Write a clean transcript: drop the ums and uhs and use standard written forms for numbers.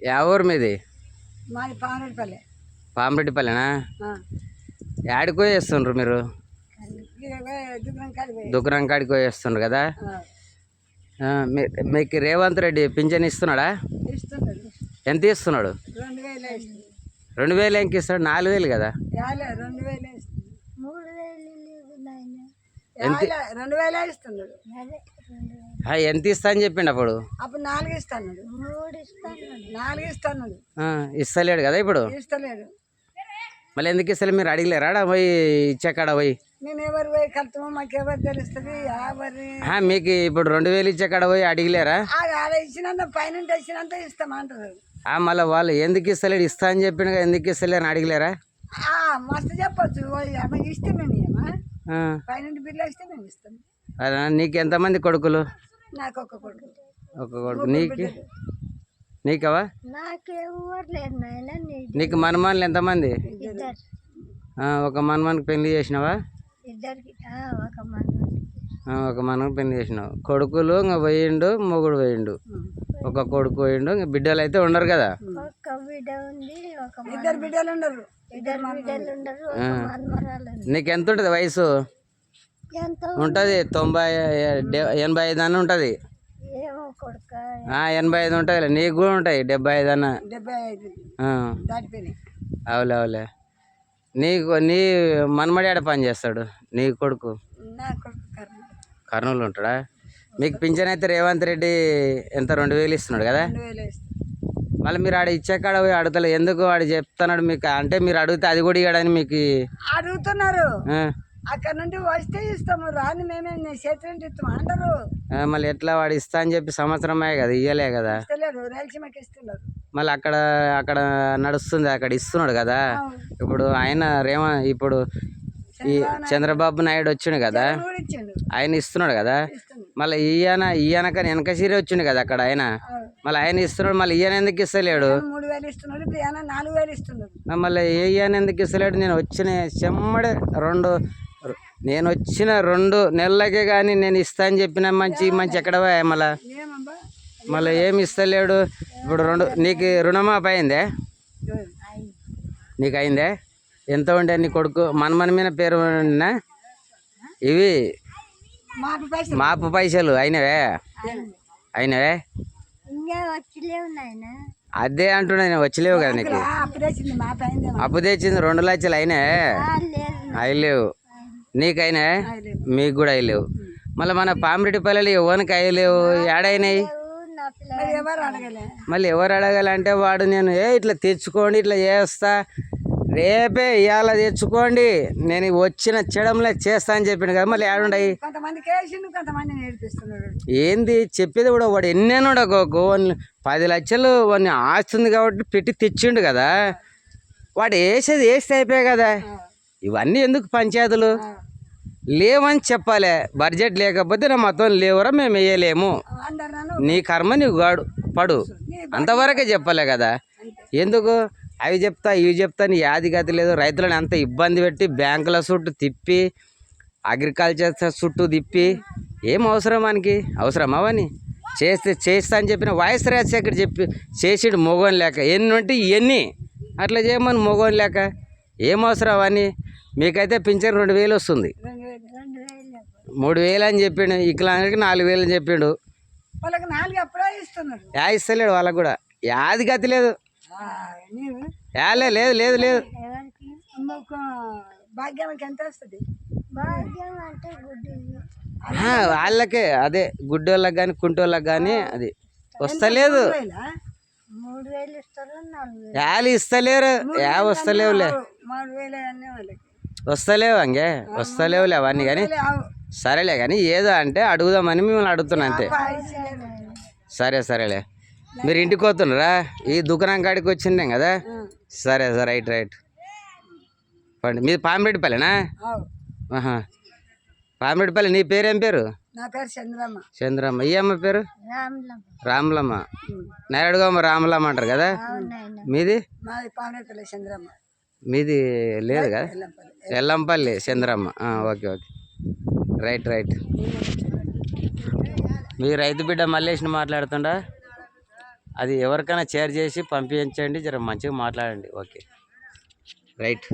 Yeah ఊరు మీది? మాది పామరెడ్డిపల్లె. పామరెడ్డిపల్లెనా? యాడికి పోయేస్తుండ్రు మీరు? దుకాణం కాడికి పోయేస్తుండ్రు కదా. మీకు రేవంత్ రెడ్డి పింఛన్ ఇస్తున్నాడా? ఎంత ఇస్తున్నాడు? 2000 ఎంకి ఇస్తాడు? 4000 కదా. ఎంత ఇస్తా అని చెప్పిండు అప్పుడు? 4 ఇస్తాను. 4 ఇస్తాను. ఇస్తలేడు కదా ఇప్పుడు? ఇస్తలేడు. మళ్ళీ ఎందుకు ఇస్తలే? మీరు అడిగలేరా పోయి ఇచ్చాకాడ పోయి? నేను ఎవరు పోయి కలుతామో మాకెవరు తెలుస్తుంది. మీకు ఇప్పుడు 2000 ఇచ్చాకాడ పోయి అడిగలేరా? ఇచ్చినంత పైన ఇచ్చినంత ఇస్తామంటారు. మళ్ళీ వాళ్ళు ఎందుకు ఇస్తలేడు? ఇస్తా అని చెప్పిన ఎందుకు ఇస్తలేరు అని అడిగలేరా? మస్తు చెప్పచ్చు. ఇస్తే మేము పైన బిల్లు ఇస్తే మేము ఇస్తాం. అదే. నీకు ఎంతమంది కొడుకులు? నాకు ఒక కొడుకు. ఒక కొడుకు. నీకవా? నీకు మనమానులు ఎంతమంది? ఒక మనమానికి పెళ్లి చేసినావా? ఒక మనకు పెళ్లి చేసినావు. కొడుకులు ఇంకా పోయిండు, మొగుడు పోయిండు. ఒక కొడుకు పోయిండు. ఇంకా బిడ్డలు అయితే ఉండరు కదా? ఇద్దరు బిడ్డలు ఉండరు. నీకెంత ఉంటుంది వయసు? ఉంటుంది 85 అని ఉంటుంది. 85 ఉంటుంది. నీకు కూడా ఉంటాయి 75 అన్న. అవులే. నీ మనమడి ఆడ పని చేస్తాడు నీ కొడుకు? కర్నూలు ఉంటాడా? మీకు పింఛన్ అయితే రేవంత్ రెడ్డి ఎంత 2000 ఇస్తున్నాడు కదా. మళ్ళీ మీరు ఆడ ఇచ్చాకాడ పోయి అడుగుతలే ఎందుకు? వాడు చెప్తున్నాడు మీకు. అంటే మీరు అడిగితే అది కూడా ఇవ్వడని మీకు అడుగుతున్నారు. అక్కడ నుండి వస్తే ఇస్తాము, రాని మేమే చేతి ఇస్తాము అంటారు. మళ్ళీ ఎట్లా? వాడు ఇస్తా అని చెప్పి సంవత్సరమే కదా, ఇయ్యలే కదా. మళ్ళీ అక్కడ నడుస్తుంది, అక్కడ ఇస్తున్నాడు కదా. ఇప్పుడు ఇప్పుడు ఈ చంద్రబాబు నాయుడు వచ్చిండు కదా, ఆయన ఇస్తున్నాడు కదా. మళ్ళీ ఈయన కానీ వెనక సీరే వచ్చిండు కదా అక్కడ ఆయన. మళ్ళీ ఆయన ఇస్తున్నాడు, మళ్ళీ ఈయన ఎందుకు ఇస్తలేడు? 3000 ఇస్తున్నాడు, 4000 ఇస్తున్నాడు. మళ్ళీ ఈయన ఎందుకు ఇస్తలేడు? నేను వచ్చిన చెమ్మడే నేను వచ్చిన 2 నెలలకే కానీ నేను ఇస్తా అని చెప్పిన మంచి ఎక్కడ మళ్ళీ ఏమి ఇస్తలేడు. ఇప్పుడు నీకు రుణమాఫీ అయిందే? నీకు అయిందే? ఎంత ఉండే నీ కొడుకు? మన మీద పేరు ఇవి మాపు పైసలు అయినవే? అదే అంటున్నా నేను. వచ్చలేవు కదా నీకు? అప్పు తెచ్చింది 2 లక్షలు అయినా? అయ్యలేవు. నీకైనా? మీకు కూడా అయ్యలేవు. మళ్ళీ మన పామిరెడ్డిపల్లెలు ఎవరికి అయ్యలేవు, ఏడైనాయి? మళ్ళీ ఎవరు అడగాలంటే వాడు నేను ఇట్లా తెచ్చుకోండి, ఇట్లా చేస్తా, రేపే ఇవాళ తెచ్చుకోండి, నేను వచ్చిన చెడంలో చేస్తా అని చెప్పిండు కదా. మళ్ళీ ఏడుండయి? ఏంది చెప్పేది కూడా? వాడు ఎన్నెన్నో 10 లక్షలు వాడిని ఆస్తుంది కాబట్టి పెట్టి తెచ్చిండు కదా. వాడు వేస్తే అయిపోయాయి కదా. ఇవన్నీ ఎందుకు పంచాయతీలు? లేవని చెప్పాలి. బడ్జెట్ లేకపోతే నా మొత్తం లేవరా మేము వేయలేము, నీ కర్మ నీకు పడు, అంతవరకే చెప్పాలి కదా. ఎందుకు అవి చెప్తా ఇవి చెప్తా నీ యాది గతి లేదు. రైతులను అంత ఇబ్బంది పెట్టి బ్యాంకుల చుట్టూ తిప్పి, అగ్రికల్చర్ చుట్టూ తిప్పి ఏం అవసరం? మనకి అవసరమా? అవని చేస్తా అని చెప్పిన వాయిస్ రాజశేఖర్ చెప్పి చేసిండు మొగోని లేక. ఎన్ని ఉంటే ఎన్ని అట్లా చేయమని మొగోని లేక ఏం అవసరం అవన్నీ? మీకైతే పింఛన్ 2000 వస్తుంది, 3000 అని చెప్పిండు. ఇకలాంటి 4000 అని చెప్పిండు. ఇస్తలేడు వాళ్ళకు కూడా. యాది గతి లేదు. లేదు. వాళ్ళకే అదే గుడ్డోళ్ళకి కానీ కుంటోళ్ళకి కానీ అది వస్తలేదు. ఇస్తలేరు. వస్తలేవులే, వస్తలేవులే అవన్నీ. కానీ సరేలే, కానీ ఏదో అంటే అడుగుదామని మిమ్మల్ని అడుగుతున్నా అంతే. సరేలే. మీరు ఇంటికి పోతున్నారా? ఈ దుకాణం కాడికి వచ్చిందేం కదా. సరే రైట్ పండి. మీది పామిరెడ్డిపల్లెనా? పామిరెడ్డిపల్లె. నీ పేరేం పేరు? చంద్రమ్మ. ఈ అమ్మ పేరు? రాములమ్మ. నేరడుగమ్మ రాములమ్మ అంటారు కదా. మీది? మీది లేదు కదా, ఎల్లంపల్లి చంద్రమ్మ. ఓకే. రైట్. మీ రైతు బిడ్డ మల్లేష్ని మాట్లాడుతుండా? అది ఎవరికైనా షేర్ చేసి పంపించండి, జర మంచిగా మాట్లాడండి. Okay right.